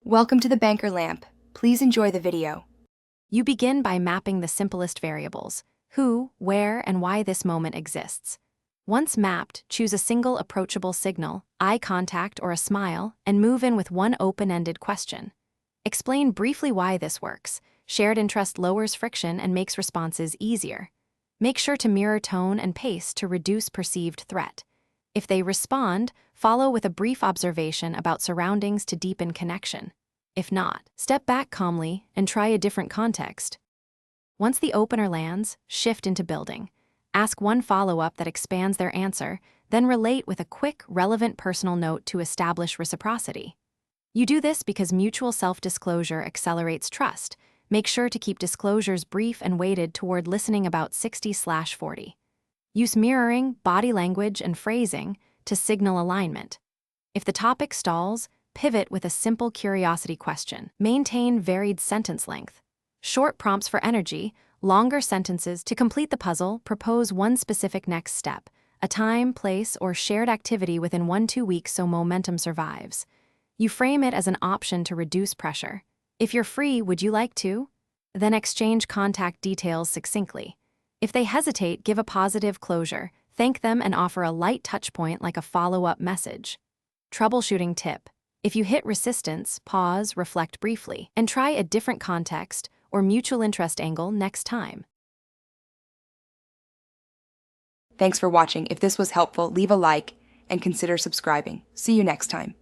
Welcome to the banker lamp. Please enjoy the video. You begin by mapping the simplest variables: who, where, and why this moment exists. Once mapped, choose a single approachable signal, eye contact or a smile, and move in with one open-ended question. Explain briefly why this works. Shared interest lowers friction and makes responses easier. Make sure to mirror tone and pace to reduce perceived threat. If they respond, follow with a brief observation about surroundings to deepen connection. If not, step back calmly and try a different context. Once the opener lands, shift into building. Ask one follow-up that expands their answer, then relate with a quick, relevant personal note to establish reciprocity. You do this because mutual self-disclosure accelerates trust. Make sure to keep disclosures brief and weighted toward listening about 60/40. Use mirroring, body language, and phrasing to signal alignment. If the topic stalls, pivot with a simple curiosity question. Maintain varied sentence length. Short prompts for energy, longer sentences to complete the puzzle. Propose one specific next step, a time, place, or shared activity within 1-2 weeks so momentum survives. You frame it as an option to reduce pressure. If you're free, would you like to? Then exchange contact details succinctly. If they hesitate, give a positive closure, thank them, and offer a light touchpoint like a follow-up message. Troubleshooting tip: if you hit resistance, pause, reflect briefly, and try a different context or mutual interest angle next time. Thanks for watching. If this was helpful, leave a like and consider subscribing. See you next time.